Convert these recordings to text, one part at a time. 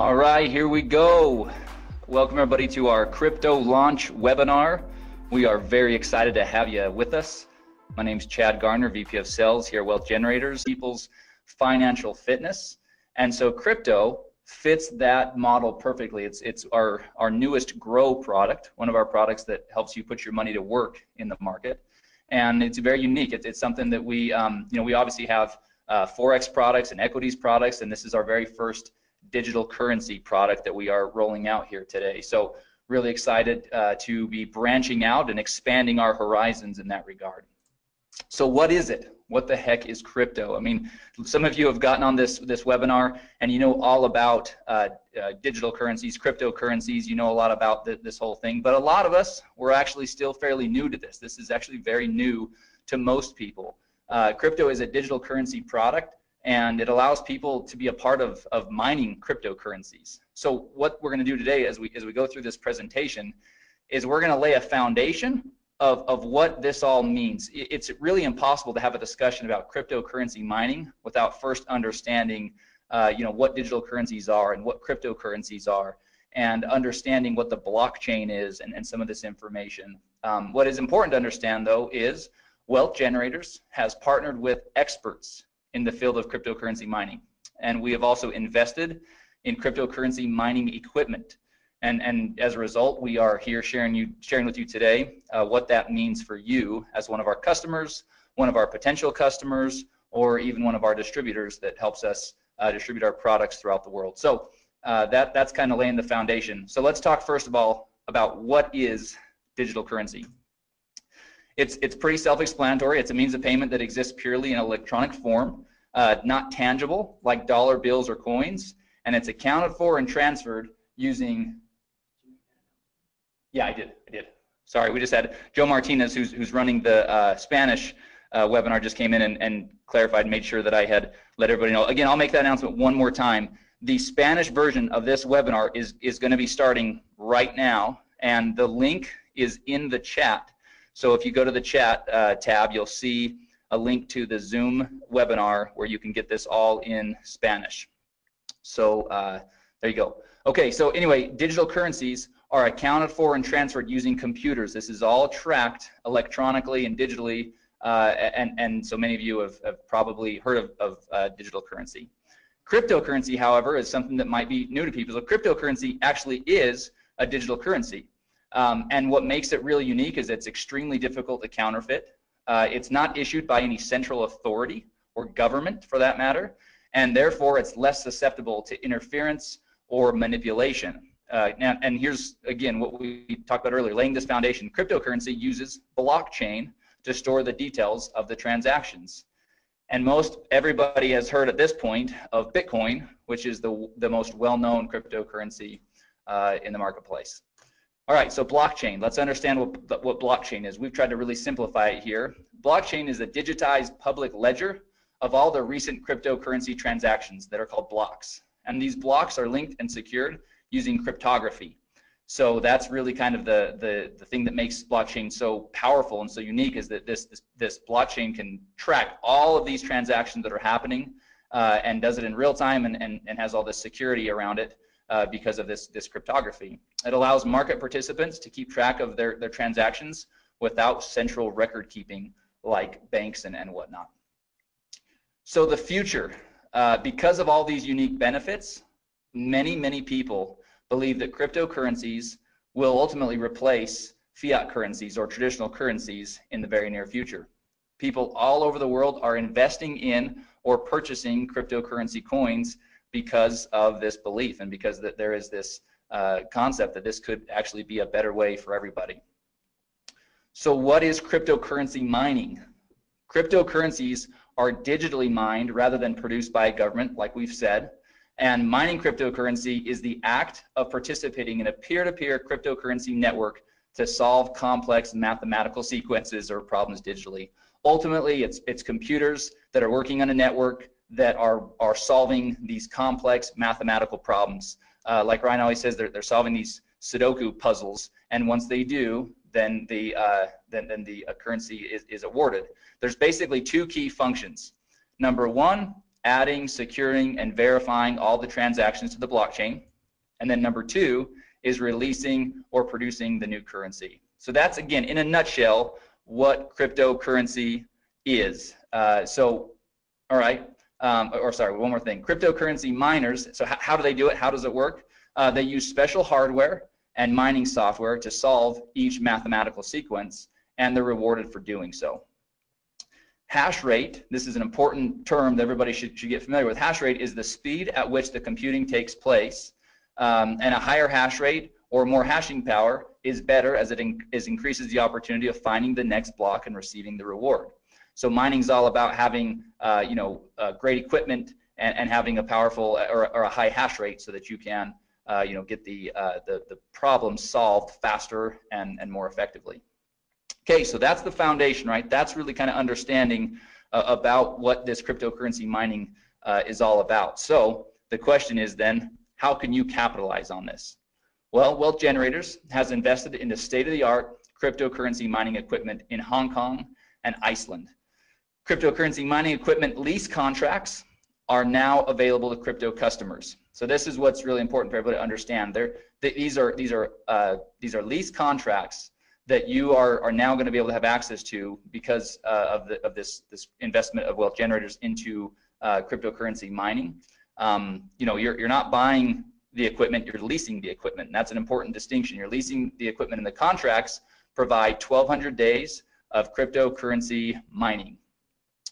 All right, here we go. Welcome everybody to our crypto launch webinar. We are very excited to have you with us. My name is Chad Garner, VP of Sales here at Wealth Generators, People's Financial Fitness. And so crypto fits that model perfectly. It's our newest Grow product, one of our products that helps you put your money to work in the market. And it's very unique. It's something that we obviously have Forex products and equities products, and this is our very first digital currency product that we are rolling out here today. So really excited to be branching out and expanding our horizons in that regard. So what is it? What the heck is crypto? I mean, some of you have gotten on this webinar and you know all about digital currencies, cryptocurrencies, you know a lot about this whole thing, but a lot of us, we're actually still fairly new to this. This is actually very new to most people. Crypto is a digital currency product, and it allows people to be a part of mining cryptocurrencies. So what we're going to do today as we go through this presentation is we're going to lay a foundation of what this all means. It's really impossible to have a discussion about cryptocurrency mining without first understanding what digital currencies are and what cryptocurrencies are, and understanding what the blockchain is and some of this information. What is important to understand though is Wealth Generators has partnered with experts in the field of cryptocurrency mining, and we have also invested in cryptocurrency mining equipment, and as a result we are here sharing with you today what that means for you as one of our customers, one of our potential customers, or even one of our distributors that helps us distribute our products throughout the world. So that's kind of laying the foundation. So let's talk first of all about what is digital currency. It's pretty self-explanatory. It's a means of payment that exists purely in electronic form, not tangible like dollar bills or coins, and it's accounted for and transferred using. Yeah, I did. Sorry, we just had Joe Martinez, who's running the Spanish webinar, just came in and clarified, made sure that I had let everybody know. Again, I'll make that announcement one more time. The Spanish version of this webinar is going to be starting right now, and the link is in the chat. So if you go to the chat tab, you'll see a link to the Zoom webinar where you can get this all in Spanish. So there you go. Okay, so anyway, digital currencies are accounted for and transferred using computers. This is all tracked electronically and digitally, and so many of you have probably heard of digital currency. Cryptocurrency, however, is something that might be new to people. So cryptocurrency actually is a digital currency. And what makes it really unique is it's extremely difficult to counterfeit. It's not issued by any central authority or government for that matter, and therefore it's less susceptible to interference or manipulation. And here's again what we talked about earlier, laying this foundation. Cryptocurrency uses blockchain to store the details of the transactions. And most everybody has heard at this point of Bitcoin, which is the most well-known cryptocurrency in the marketplace. All right, so blockchain. Let's understand what blockchain is. We've tried to really simplify it here. Blockchain is a digitized public ledger of all the recent cryptocurrency transactions that are called blocks. And these blocks are linked and secured using cryptography. So that's really kind of the thing that makes blockchain so powerful and so unique, is that this blockchain can track all of these transactions that are happening and does it in real time and has all this security around it. Because of this cryptography. It allows market participants to keep track of their transactions without central record keeping like banks and whatnot. So the future, because of all these unique benefits, many people believe that cryptocurrencies will ultimately replace fiat currencies or traditional currencies in the very near future. People all over the world are investing in or purchasing cryptocurrency coins because of this belief and because that there is this concept that this could actually be a better way for everybody. So what is cryptocurrency mining? Cryptocurrencies are digitally mined rather than produced by a government, like we've said, and mining cryptocurrency is the act of participating in a peer-to-peer cryptocurrency network to solve complex mathematical sequences or problems digitally. Ultimately, it's computers that are working on a network that are solving these complex mathematical problems. Like Ryan always says, they're solving these Sudoku puzzles, and once they do, then the currency is awarded. There's basically two key functions. Number one, adding, securing, and verifying all the transactions to the blockchain. And then number 2 is releasing or producing the new currency. So that's, again, in a nutshell, what cryptocurrency is. All right, or sorry, one more thing. Cryptocurrency miners, so how do they do it? How does it work? They use special hardware and mining software to solve each mathematical sequence, and they're rewarded for doing so. Hash rate, this is an important term that everybody should get familiar with. Hash rate is the speed at which the computing takes place, and a higher hash rate or more hashing power is better, as it increases the opportunity of finding the next block and receiving the reward. So mining is all about having great equipment and having a powerful or a high hash rate so that you can get the problem solved faster and more effectively. Okay, so that's the foundation, right? That's really kind of understanding about what this cryptocurrency mining is all about. So the question is then, how can you capitalize on this? Well, Wealth Generators has invested in the state-of-the-art cryptocurrency mining equipment in Hong Kong and Iceland. Cryptocurrency mining equipment lease contracts are now available to crypto customers. So this is what's really important for everybody to understand. These are lease contracts that you are now going to be able to have access to because of this investment of Wealth Generators into cryptocurrency mining. You're not buying the equipment, you're leasing the equipment. And that's an important distinction. You're leasing the equipment, and the contracts provide 1,200 days of cryptocurrency mining.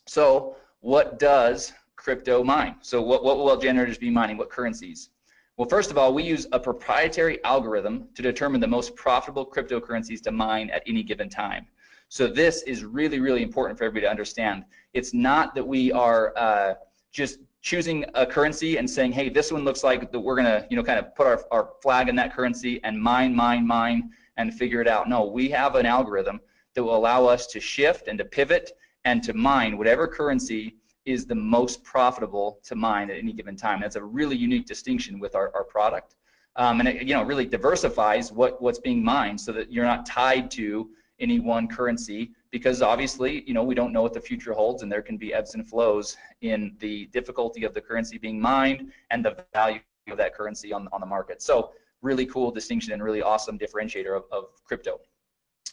So what does crypto mine? So what will Wealth Generators be mining? What currencies? Well, first of all, we use a proprietary algorithm to determine the most profitable cryptocurrencies to mine at any given time. So this is really, really important for everybody to understand. It's not that we are just choosing a currency and saying, hey, this one looks like that we're gonna, kind of put our flag in that currency and mine, and figure it out. No, we have an algorithm that will allow us to shift and to pivot and to mine whatever currency is the most profitable to mine at any given time. That's a really unique distinction with our product. And it really diversifies what's being mined so that you're not tied to any one currency, because obviously, we don't know what the future holds, and there can be ebbs and flows in the difficulty of the currency being mined and the value of that currency on the market. So really cool distinction and really awesome differentiator of crypto.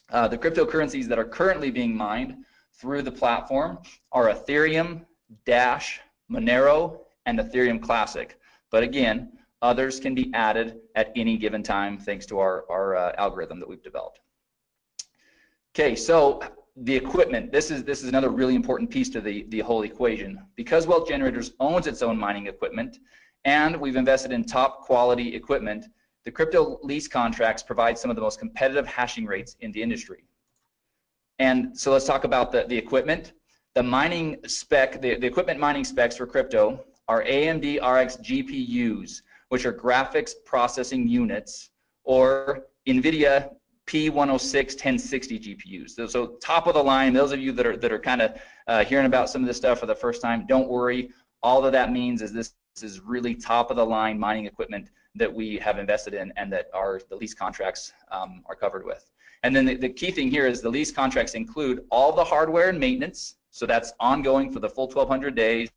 The cryptocurrencies that are currently being mined through the platform are Ethereum, Dash, Monero, and Ethereum Classic. But again, others can be added at any given time thanks to our algorithm that we've developed. Okay, so the equipment, this is another really important piece to the whole equation. Because Wealth Generators owns its own mining equipment, and we've invested in top quality equipment, the crypto lease contracts provide some of the most competitive hashing rates in the industry. And so let's talk about the equipment. The mining spec, the equipment mining specs for crypto are AMD RX GPUs, which are graphics processing units, or NVIDIA P106 1060 GPUs. So top of the line. Those of you that are kind of hearing about some of this stuff for the first time, don't worry. All that means is this is really top of the line mining equipment that we have invested in and that the lease contracts are covered with. And then the key thing here is the lease contracts include all the hardware and maintenance, so that's ongoing for the full 1,200 days,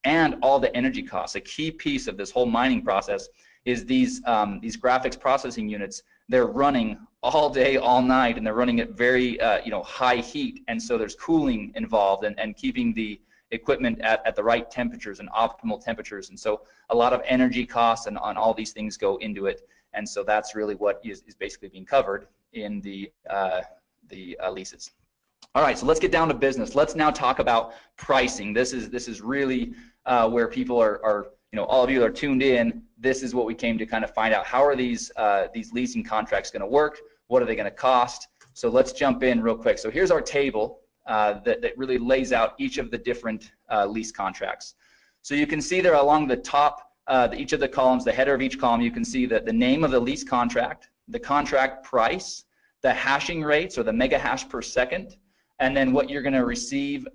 and all the energy costs. A key piece of this whole mining process is these graphics processing units. They're running all day, all night, and they're running at very high heat, and so there's cooling involved and keeping the equipment at the right temperatures and optimal temperatures. And so a lot of energy costs and on all these things go into it, and so that's really what is basically being covered in the leases. All right, so let's get down to business. Let's now talk about pricing. This is really where people are all of you are tuned in. This is what we came to kind of find out. How are these leasing contracts going to work? What are they going to cost? So let's jump in real quick. So here's our table that really lays out each of the different lease contracts. So you can see there along the top, each of the columns, the header of each column, you can see that the name of the lease contract, the contract price, the hashing rates or the mega hash per second, and then what you're going to receive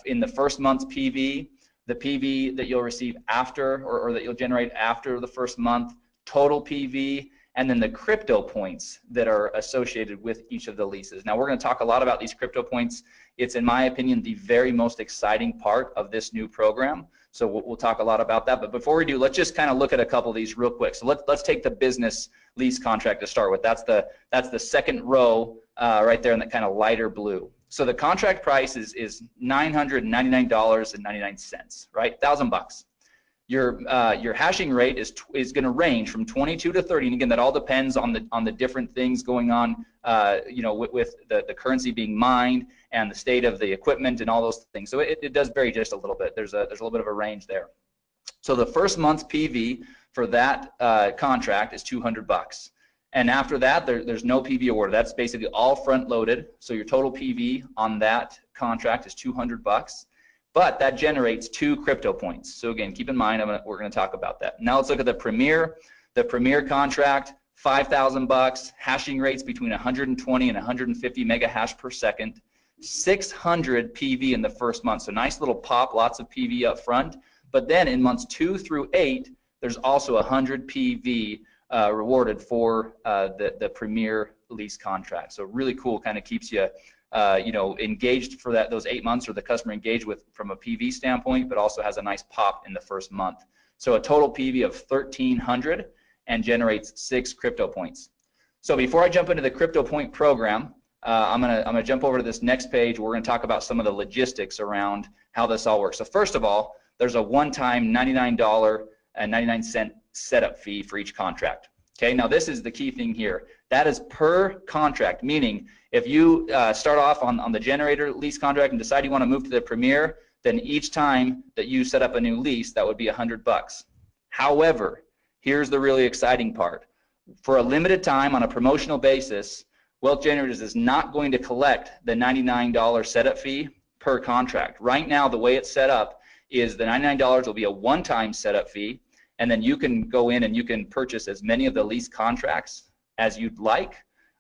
in the first month's PV, the PV that you'll receive after or that you'll generate after the first month, total PV, and then the crypto points that are associated with each of the leases. Now, we're going to talk a lot about these crypto points. It's, in my opinion, the very most exciting part of this new program. So we'll talk a lot about that. But before we do, let's just kind of look at a couple of these real quick. So let's take the business lease contract to start with. That's the second row right there in that kind of lighter blue. So the contract price is $999.99, right? $1,000. Your hashing rate is going to range from 22 to 30, and again, that all depends on the different things going on, you know, with the currency being mined and the state of the equipment and all those things. So it does vary just a little bit. There's a little bit of a range there. So the first month's PV for that contract is $200, and after that, there's no PV awarded. That's basically all front loaded. So your total PV on that contract is $200. But that generates 2 crypto points. So again, keep in mind, we're going to talk about that. Now let's look at the Premier. The Premier contract, $5,000, hashing rates between 120 and 150 mega hash per second, 600 PV in the first month. So nice little pop, lots of PV up front. But then in months 2 through 8, there's also 100 PV rewarded for the Premier lease contract. So really cool, kind of keeps you you know, engaged for those 8 months, or the customer engaged with from a PV standpoint, but also has a nice pop in the first month. So a total PV of 1,300 and generates 6 crypto points. So before I jump into the crypto point program, I'm gonna jump over to this next page. We're gonna talk about some of the logistics around how this all works. So first of all, there's a one-time $99.99 setup fee for each contract. Okay, now this is the key thing here. That is per contract, meaning if you start off on the generator lease contract and decide you want to move to the Premier, then each time that you set up a new lease, that would be $100. However, here's the really exciting part. For a limited time on a promotional basis, Wealth Generators is not going to collect the $99 setup fee per contract. Right now, the way it's set up is the $99 will be a one-time setup fee, and then you can go in and you can purchase as many of the lease contracts as you'd like,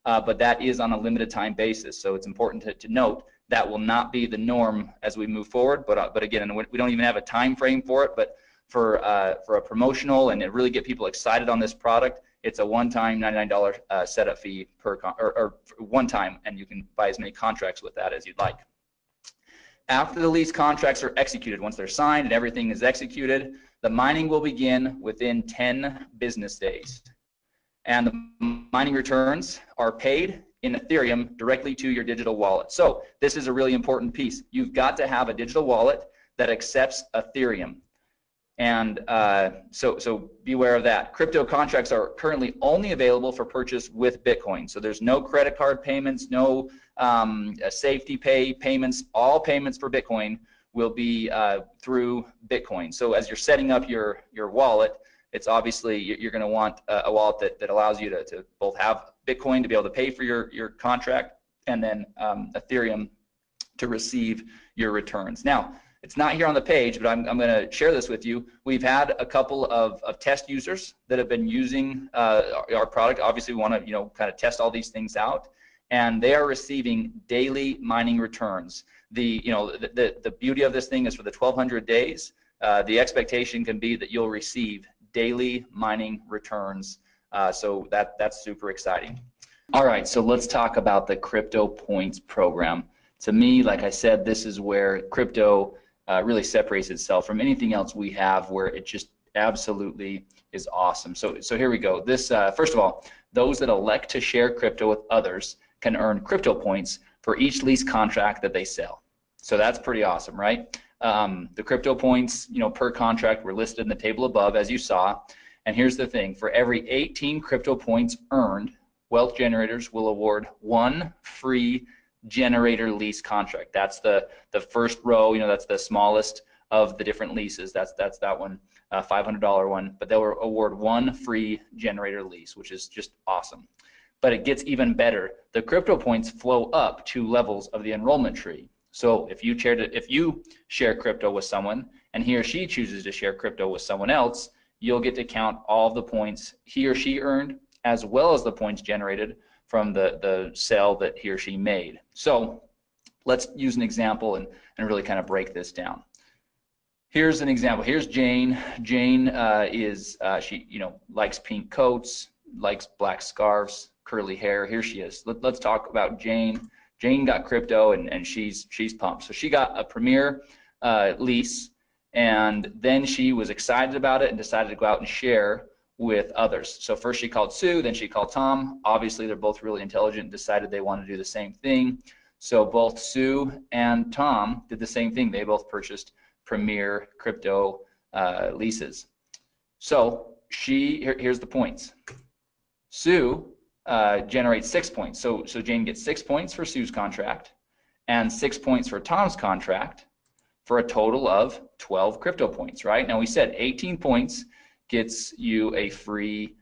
but that is on a limited time basis. So it's important to note that will not be the norm as we move forward. But again, and we don't even have a time frame for it. But for a promotional and to really get people excited on this product, it's a one-time $99 setup fee or one time, and you can buy as many contracts with that as you'd like. After the lease contracts are executed, once they're signed and everything is executed, the mining will begin within 10 business days. And the mining returns are paid in Ethereum directly to your digital wallet. So this is a really important piece. You've got to have a digital wallet that accepts Ethereum. And so beware of that. Crypto contracts are currently only available for purchase with Bitcoin. So there's no credit card payments, no safety pay payments. All payments for Bitcoin will be through Bitcoin. So as you're setting up your wallet, it's obviously you're going to want a wallet that allows you to both have Bitcoin to be able to pay for your contract, and then Ethereum to receive your returns. Now, it's not here on the page, but I'm going to share this with you. We've had a couple of test users that have been using our product. Obviously, we want to kind of test all these things out, and they are receiving daily mining returns. The beauty of this thing is for the 1,200 days, the expectation can be that you'll receive daily mining returns. So that's super exciting. All right, so let's talk about the Crypto Points program. To me, like I said, this is where crypto really separates itself from anything else we have, where it just absolutely is awesome. So here we go. This first of all, those that elect to share crypto with others can earn crypto points for each lease contract that they sell. So that's pretty awesome, right? The crypto points, per contract were listed in the table above, as you saw. And here's the thing: for every 18 crypto points earned, Wealth Generators will award 1 free generator lease contract. That's the first row. That's the smallest of the different leases. That's that one, $500 one. But they'll award 1 free generator lease, which is just awesome. But it gets even better. The crypto points flow up 2 levels of the enrollment tree. So if you share crypto with someone and he or she chooses to share crypto with someone else, you'll get to count all of the points he or she earned, as well as the points generated from the sale that he or she made. So let's use an example and really kind of break this down. Here's an example. Here's Jane. Jane she likes pink coats. likes black scarves, curly hair. Here she is. Let's talk about Jane. Jane got crypto, and she's pumped. So she got a Premier lease, and then she was excited about it and decided to go out and share with others. So first she called Sue, then she called Tom. Obviously, they're both really intelligent and decided they want to do the same thing. So both Sue and Tom did the same thing. They both purchased Premier crypto leases. So here's the points. Sue generates 6 points. So Jane gets 6 points for Sue's contract and 6 points for Tom's contract for a total of 12 crypto points, right? Now we said 18 points gets you a free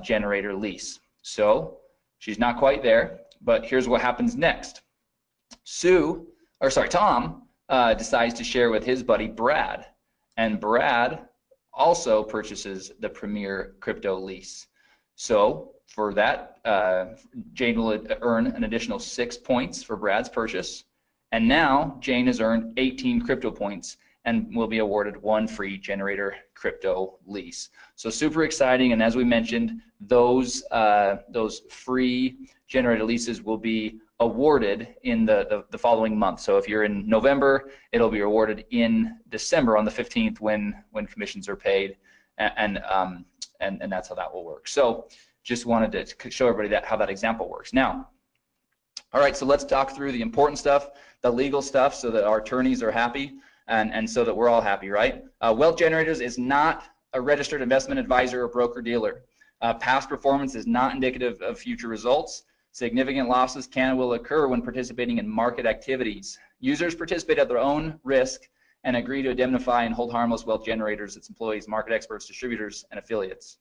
generator lease. So she's not quite there, but here's what happens next. Tom decides to share with his buddy Brad, and Brad also purchases the Premier crypto lease. So for that, Jane will earn an additional 6 points for Brad's purchase, and now Jane has earned 18 crypto points and will be awarded 1 free generator crypto lease. So super exciting, and as we mentioned, those free generator leases will be awarded in the following month. So if you're in November, it'll be awarded in December on the 15th when commissions are paid, and that's how that will work. So just wanted to show everybody how that example works. Now, all right, so let's talk through the important stuff, the legal stuff, so that our attorneys are happy and so that we're all happy, right? Wealth Generators is not a registered investment advisor or broker-dealer. Past performance is not indicative of future results. Significant losses can and will occur when participating in market activities. Users participate at their own risk and agree to indemnify and hold harmless Wealth Generators, its employees, market experts, distributors, and affiliates.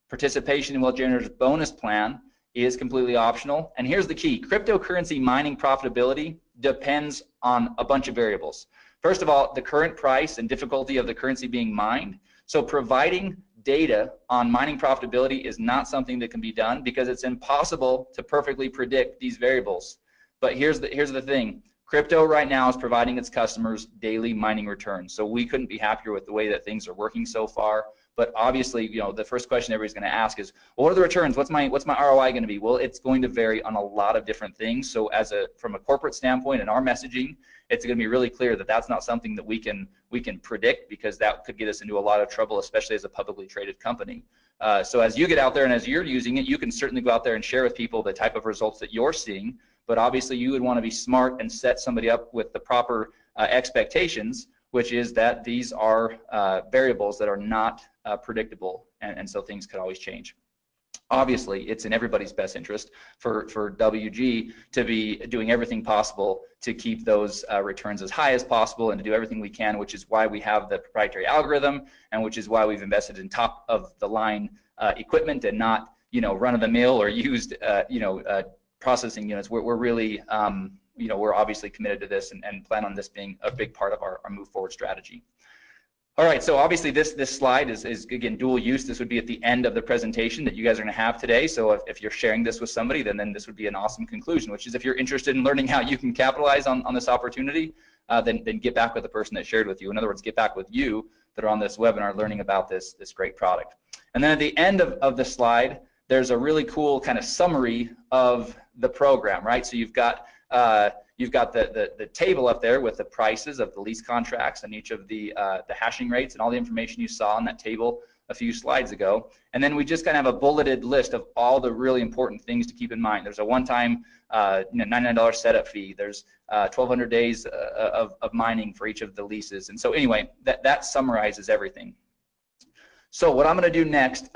Participation in Wealth Generators bonus plan is completely optional. And here's the key: cryptocurrency mining profitability depends on a bunch of variables. First of all, the current price and difficulty of the currency being mined. So providing data on mining profitability is not something that can be done because it's impossible to perfectly predict these variables. But here's the thing: crypto right now is providing its customers daily mining returns. So we couldn't be happier with the way that things are working so far. But obviously, you know, the first question everybody's going to ask is, well, what are the returns? What's my ROI going to be? Well, it's going to vary on a lot of different things. So from a corporate standpoint and our messaging, it's going to be really clear that that's not something that we can predict, because that could get us into a lot of trouble, especially as a publicly traded company. So as you get out there and as you're using it, you can certainly go out there and share with people the type of results that you're seeing. But obviously, you would want to be smart and set somebody up with the proper expectations, which is that these are variables that are not predictable, and so things could always change. Obviously, it's in everybody's best interest for WG to be doing everything possible to keep those returns as high as possible and to do everything we can, which is why we have the proprietary algorithm, and which is why we've invested in top of the line equipment and not, you know, run-of-the-mill or used processing units. We're really we're obviously committed to this and plan on this being a big part of our move forward strategy. All right, so obviously this slide is again dual use. This would be at the end of the presentation that you guys are going to have today. So if you're sharing this with somebody, then this would be an awesome conclusion, which is if you're interested in learning how you can capitalize on this opportunity, then get back with the person that shared with you. In other words, get back with you that are on this webinar learning about this great product. And then at the end of the slide, there's a really cool kind of summary of the program, right? So you've got the table up there with the prices of the lease contracts and each of the hashing rates and all the information you saw on that table a few slides ago. And then we just kind of have a bulleted list of all the really important things to keep in mind. There's a one-time $99 setup fee. There's 1,200 days of mining for each of the leases. And so anyway, that summarizes everything. So what I'm going to do next,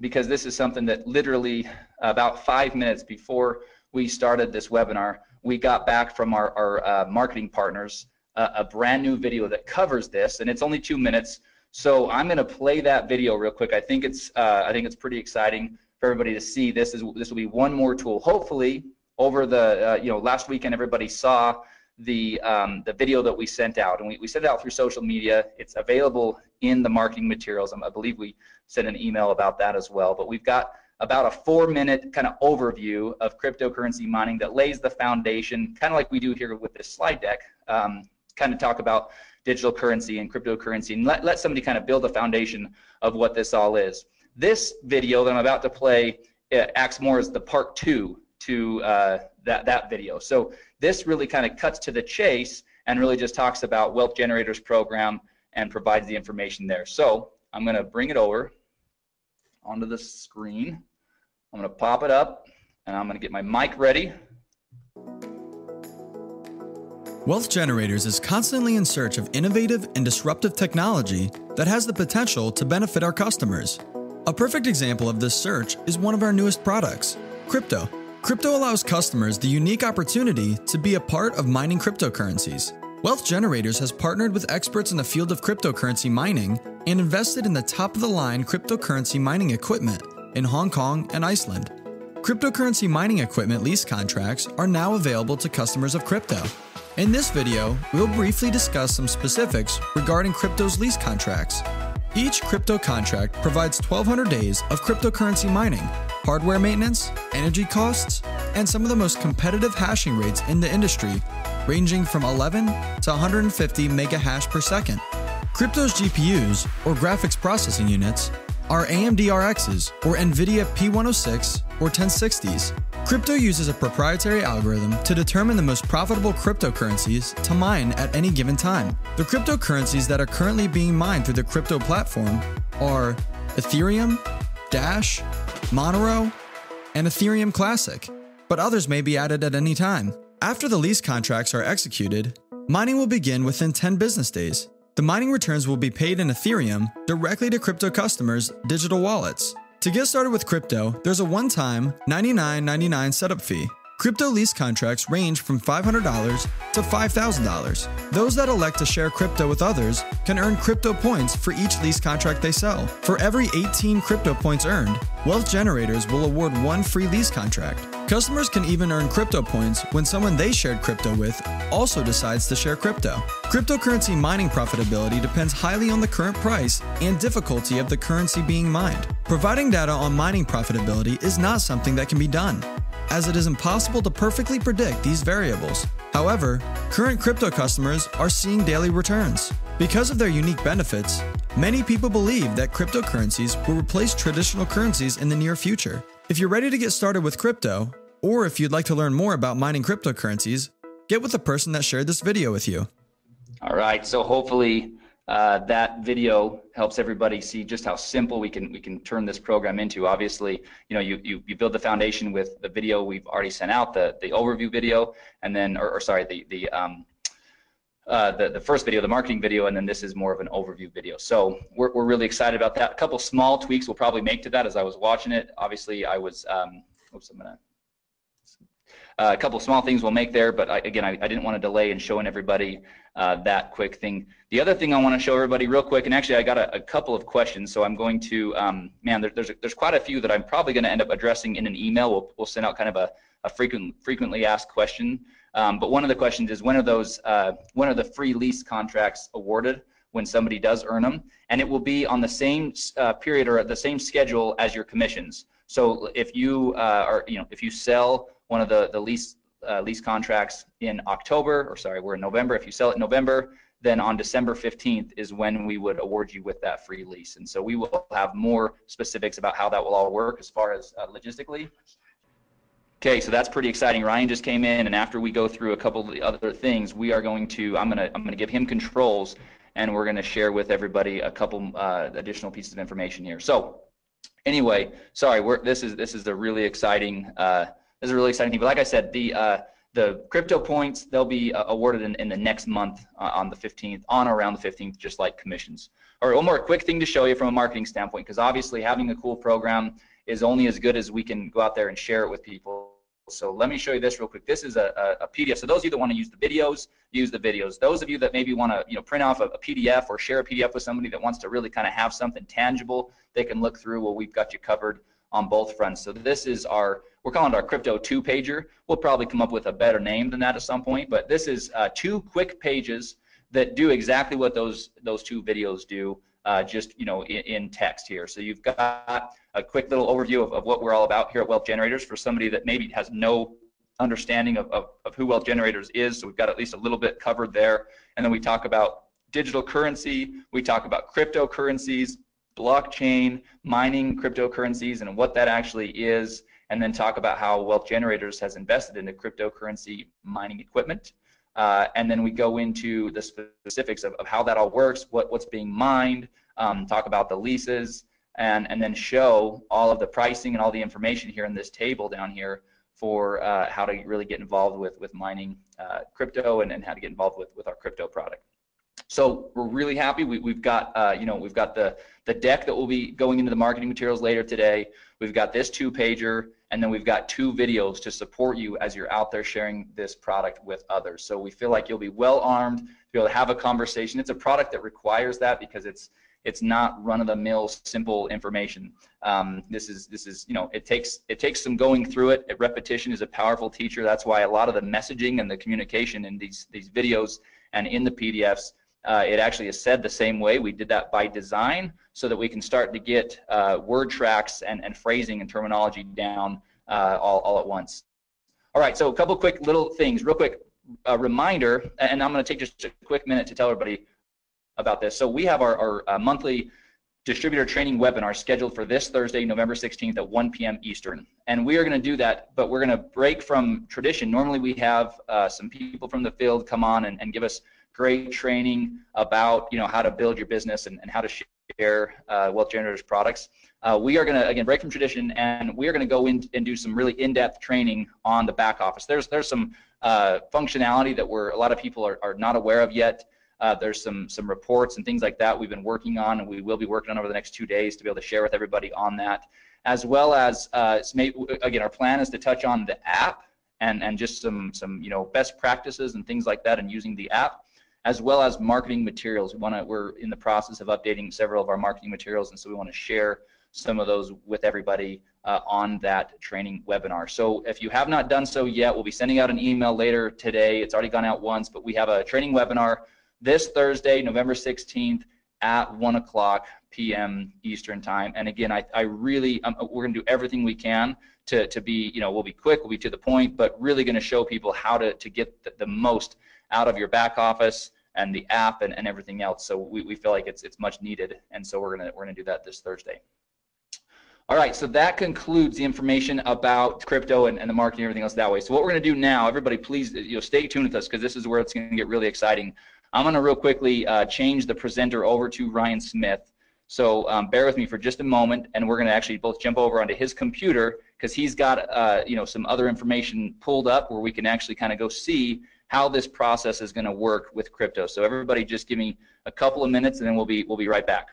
because this is something that literally about 5 minutes before we started this webinar, we got back from our marketing partners a brand new video that covers this, and it's only 2 minutes. So I'm going to play that video real quick. I think it's pretty exciting for everybody to see. This will be one more tool. Hopefully, over the last weekend, everybody saw the video that we sent out, and we sent it out through social media. It's available in the marketing materials. I believe we sent an email about that as well. But we've got about a 4-minute kind of overview of cryptocurrency mining that lays the foundation, kind of like we do here with this slide deck, kind of talk about digital currency and cryptocurrency, and let somebody kind of build a foundation of what this all is. This video that I'm about to play it acts more as the part 2 to that video. So this really kind of cuts to the chase and really just talks about Wealth Generators program and provides the information there. So I'm going to bring it over onto the screen. I'm going to pop it up, and I'm going to get my mic ready. Wealth Generators is constantly in search of innovative and disruptive technology that has the potential to benefit our customers. A perfect example of this search is one of our newest products, crypto. Crypto allows customers the unique opportunity to be a part of mining cryptocurrencies. Wealth Generators has partnered with experts in the field of cryptocurrency mining and invested in the top-of-the-line cryptocurrency mining equipment in Hong Kong and Iceland. Cryptocurrency mining equipment lease contracts are now available to customers of crypto. In this video, we'll briefly discuss some specifics regarding crypto's lease contracts. Each crypto contract provides 1,200 days of cryptocurrency mining, hardware maintenance, energy costs, and some of the most competitive hashing rates in the industry, ranging from 11 to 150 megahash per second. Crypto's GPUs, or graphics processing units, are AMD RXs, or NVIDIA P106 or 1060s. Crypto uses a proprietary algorithm to determine the most profitable cryptocurrencies to mine at any given time. The cryptocurrencies that are currently being mined through the crypto platform are Ethereum, Dash, Monero, and Ethereum Classic, but others may be added at any time. After the lease contracts are executed, mining will begin within 10 business days. The mining returns will be paid in Ethereum directly to crypto customers' digital wallets. To get started with crypto, there's a one-time $99.99 setup fee. Crypto lease contracts range from $500 to $5,000. Those that elect to share crypto with others can earn crypto points for each lease contract they sell. For every 18 crypto points earned, Wealth Generators will award one free lease contract. Customers can even earn crypto points when someone they shared crypto with also decides to share crypto. Cryptocurrency mining profitability depends highly on the current price and difficulty of the currency being mined. Providing data on mining profitability is not something that can be done, as it is impossible to perfectly predict these variables. However, current crypto customers are seeing daily returns. Because of their unique benefits, many people believe that cryptocurrencies will replace traditional currencies in the near future. If you're ready to get started with crypto, or if you'd like to learn more about mining cryptocurrencies, get with the person that shared this video with you. All right, so hopefully that video helps everybody see just how simple we can turn this program into. Obviously, you build the foundation with the video we've already sent out, the overview video, and then, the first video, the marketing video, and then this is more of an overview video. So we're really excited about that. A couple small tweaks we'll probably make to that as I was watching it. Obviously, I was, a couple small things we'll make there, but I didn't want to delay in showing everybody that quick thing. The other thing I want to show everybody real quick, and actually I got a couple of questions, so I'm going to, there's quite a few that I'm probably going to end up addressing in an email. We'll send out kind of a frequently asked question. But one of the questions is, when are the free lease contracts awarded when somebody does earn them? And it will be on the same period or at the same schedule as your commissions. So if you if you sell one of the lease contracts in October, or sorry, we're in November. If you sell it in November, then on December 15th is when we would award you with that free lease. And so we will have more specifics about how that will all work as far as logistically. Okay, so that's pretty exciting. Ryan just came in, and after we go through a couple of the other things, we are going to, I'm gonna give him controls, and we're gonna share with everybody a couple additional pieces of information here. So anyway, sorry, this is a really exciting thing. But like I said, the crypto points, they'll be awarded in the next month on the 15th, on or around the 15th, just like commissions. All right, one more quick thing to show you from a marketing standpoint, because obviously having a cool program is only as good as we can go out there and share it with people. So let me show you this real quick. This is a PDF. So those of you that want to use the videos, use the videos. Those of you that maybe want to print off a PDF or share a PDF with somebody that wants to really kind of have something tangible they can look through, well, we've got you covered on both fronts. So this is we're calling it our Crypto 2-pager. We'll probably come up with a better name than that at some point, but this is 2 quick pages that do exactly what those 2 videos do, just in text here. So you've got a quick little overview of what we're all about here at Wealth Generators for somebody that maybe has no understanding of who Wealth Generators is. So we've got at least a little bit covered there. And then we talk about digital currency, we talk about cryptocurrencies, blockchain, mining cryptocurrencies, and what that actually is, and then talk about how Wealth Generators has invested into cryptocurrency mining equipment. And then we go into the specifics of how that all works, what's being mined, talk about the leases, and then show all of the pricing and all the information here in this table down here for how to really get involved with mining crypto and how to get involved with our crypto product. So we're really happy. We've got we've got the deck that will be going into the marketing materials later today. We've got this 2-pager, and then we've got 2 videos to support you as you're out there sharing this product with others. So we feel like you'll be well armed to be able to have a conversation. It's a product that requires that because it's not run-of-the-mill simple information. This is it takes some going through it. Repetition is a powerful teacher. That's why a lot of the messaging and the communication in these videos and in the PDFs, it actually is said the same way. We did that by design so that we can start to get word tracks and phrasing and terminology down all at once. All right, so a couple quick little things, real quick reminder, and I'm going to take just a quick minute to tell everybody about this. So we have our monthly distributor training webinar scheduled for this Thursday, November 16th at 1 p.m. Eastern. And we are going to do that, but we're going to break from tradition. Normally we have some people from the field come on and give us great training about how to build your business and how to share Wealth Generators products. We are going to, again, break from tradition, and we are going to go in and do some really in-depth training on the back office. There's some functionality that a lot of people are not aware of yet. There's some reports and things like that we've been working on, and we will be working on over the next 2 days to be able to share with everybody on that, as well as again, our plan is to touch on the app and just some best practices and things like that and using the app, as well as marketing materials. We're in the process of updating several of our marketing materials, and so we want to share some of those with everybody on that training webinar. So if you have not done so yet, we'll be sending out an email later today. It's already gone out once, but we have a training webinar this Thursday, November 16th at 1 p.m. Eastern time. And again, we're going to do everything we can to be, we'll be quick, we'll be to the point, but really going to show people how to get the most out of your back office and the app and everything else. So we feel like it's much needed, and so we're gonna do that this Thursday. All right, so that concludes the information about crypto and the marketing and everything else that way. So what we're gonna do now, everybody please stay tuned with us, because this is where it's gonna get really exciting. I'm gonna real quickly change the presenter over to Ryan Smith. So bear with me for just a moment, and we're gonna actually both jump over onto his computer, because he's got some other information pulled up where we can actually kind of go see how this process is going to work with crypto. So everybody just give me a couple of minutes, and then we'll be right back.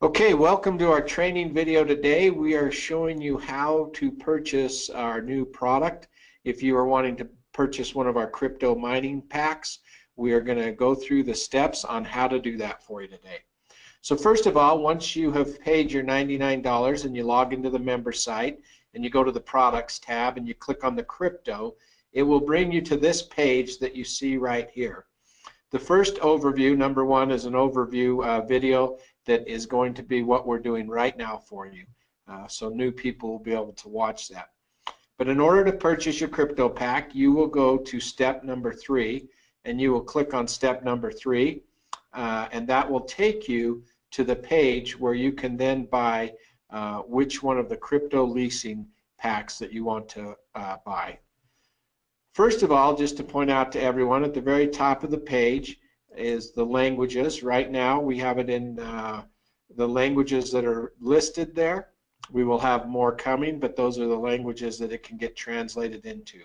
Okay, welcome to our training video today. We are showing you how to purchase our new product. If you are wanting to purchase one of our crypto mining packs, we are going to go through the steps on how to do that for you today. So first of all, once you have paid your $99 and you log into the member site and you go to the products tab and you click on the crypto, it will bring you to this page that you see right here. The first overview, number 1, is an overview video that is going to be what we're doing right now for you. So new people will be able to watch that. But in order to purchase your crypto pack, you will go to step number 3, and you will click on step number 3, and that will take you to the page where you can then buy which one of the crypto leasing packs that you want to buy. First of all, just to point out to everyone, at the very top of the page is the languages. Right now we have it in the languages that are listed there. We will have more coming, but those are the languages that it can get translated into.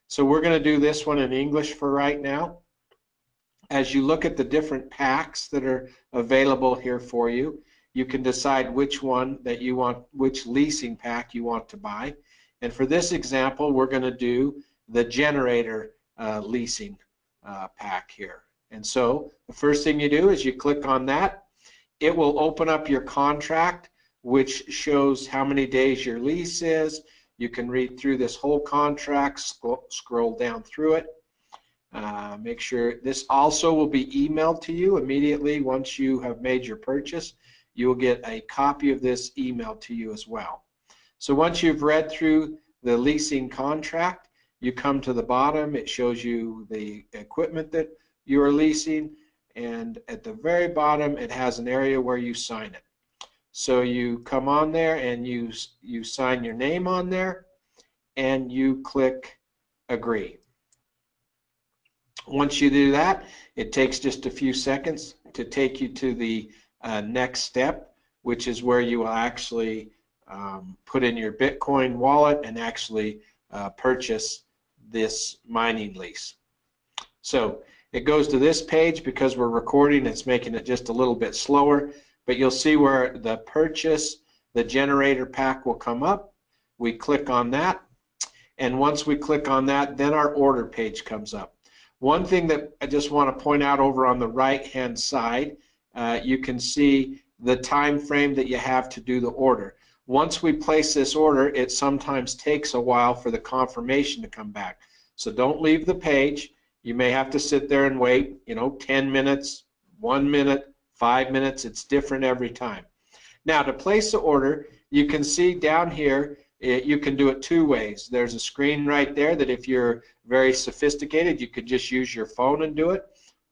So we're going to do this one in English for right now. As you look at the different packs that are available here for you, you can decide which one that you want, which leasing pack you want to buy. And for this example, we're going to do the generator leasing pack here. And so the first thing you do is you click on that. It will open up your contract, which shows how many days your lease is. You can read through this whole contract, scroll down through it. Make sure this also will be emailed to you immediately once you have made your purchase. You will get a copy of this emailed to you as well. So once you've read through the leasing contract, you come to the bottom. It shows you the equipment that you are leasing, and at the very bottom it has an area where you sign it. So you come on there and you sign your name on there and you click agree. Once you do that, it takes just a few seconds to take you to the next step, which is where you will actually put in your Bitcoin wallet and actually purchase this mining lease. So it goes to this page. Because we're recording, it's making it just a little bit slower, but you'll see where the purchase, the generator pack will come up. We click on that, and once we click on that, then our order page comes up. One thing that I just want to point out over on the right hand side, you can see the time frame that you have to do the order. Once we place this order, it sometimes takes a while for the confirmation to come back. So don't leave the page. You may have to sit there and wait, 10 minutes, 1 minute, 5 minutes. It's different every time. Now, to place the order, you can see down here, you can do it two ways. There's a screen right there that if you're very sophisticated, you could just use your phone and do it.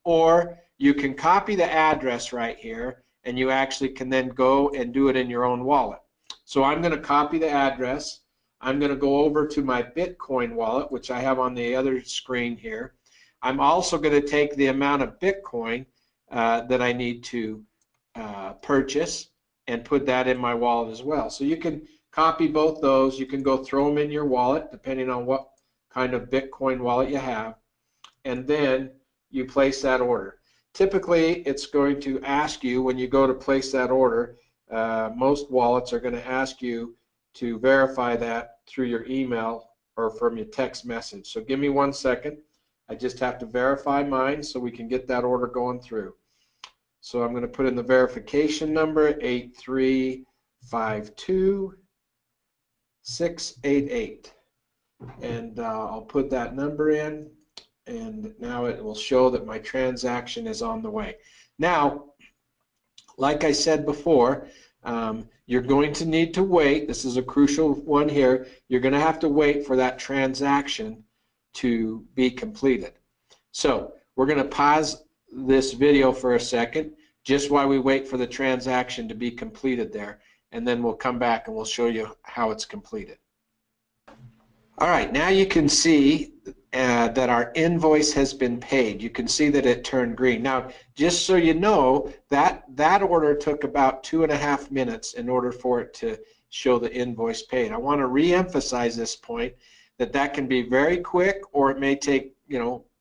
Or you can copy the address right here, and you actually can then go and do it in your own wallet. So I'm going to copy the address. I'm going to go over to my Bitcoin wallet, which I have on the other screen here. I'm also going to take the amount of Bitcoin that I need to purchase and put that in my wallet as well. So you can copy both those. You can go throw them in your wallet depending on what kind of Bitcoin wallet you have, and then you place that order. Typically, it's going to ask you when you go to place that order, most wallets are going to ask you to verify that through your email or from your text message. So give me 1 second. I just have to verify mine so we can get that order going through. So I'm going to put in the verification number 8352688, and I'll put that number in, and now it will show that my transaction is on the way. Now, like I said before, you're going to need to wait. This is a crucial one here. You're going to have to wait for that transaction to be completed. So we're going to pause this video for a second just while we wait for the transaction to be completed there, and then we'll come back and we'll show you how it's completed. All right, now you can see that our invoice has been paid. You can see that it turned green. Now, just so you know, that order took about 2.5 minutes in order for it to show the invoice paid. I want to re-emphasize this point, that can be very quick, or it may take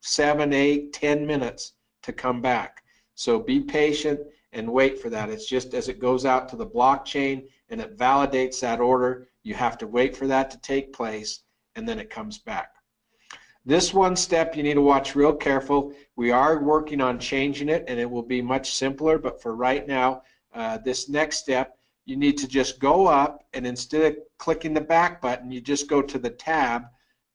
7, 8, 10 minutes to come back. So be patient and wait for that. It's just as it goes out to the blockchain and it validates that order, you have to wait for that to take place, and then it comes back. This one step you need to watch real careful. We are working on changing it, and it will be much simpler, but for right now, this next step, you need to just go up, and instead of clicking the back button, you just go to the tab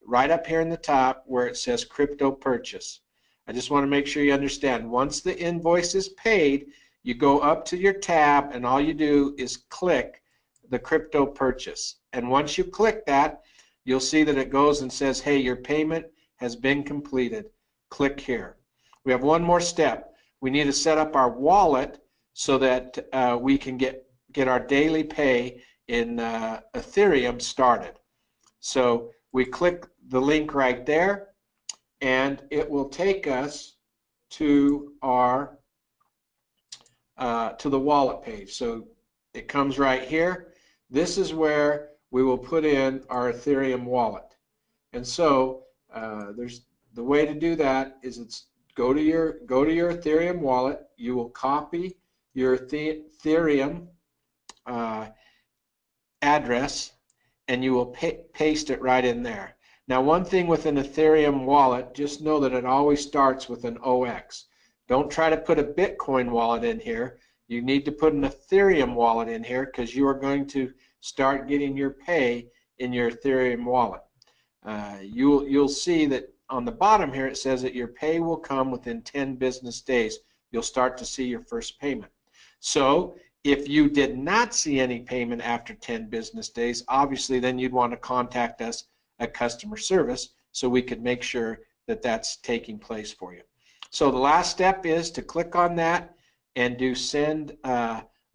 right up here in the top where it says crypto purchase. I just want to make sure you understand, once the invoice is paid, you go up to your tab, and all you do is click the crypto purchase. And once you click that, you'll see that it goes and says, hey, your payment has been completed. Click here. We have one more step. We need to set up our wallet so that we can get our daily pay in Ethereum started. So we click the link right there, and it will take us to our to the wallet page. So it comes right here. This is where we will put in our Ethereum wallet. And so there's the way to do that is go to your Ethereum wallet. You will copy your Ethereum address, and you will paste it right in there. Now, one thing with an Ethereum wallet, just know that it always starts with an OX. Don't try to put a Bitcoin wallet in here. You need to put an Ethereum wallet in here, because you are going to start getting your pay in your Ethereum wallet. You'll see that on the bottom here it says that your pay will come within 10 business days. You'll start to see your first payment. So if you did not see any payment after 10 business days, obviously then you'd want to contact us at customer service so we could make sure that that's taking place for you. So the last step is to click on that and do send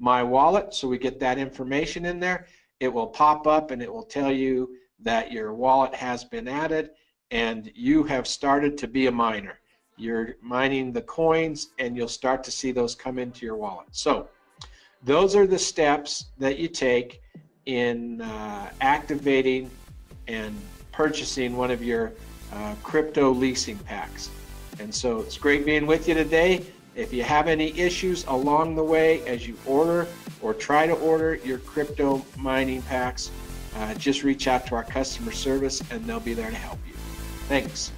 My Wallet, so we get that information in there. It will pop up and it will tell you that your wallet has been added and you have started to be a miner. You're mining the coins and you'll start to see those come into your wallet. So those are the steps that you take in activating and purchasing one of your crypto leasing packs. And so it's great being with you today. If you have any issues along the way as you order or try to order your crypto mining packs, just reach out to our customer service and they'll be there to help you. Thanks.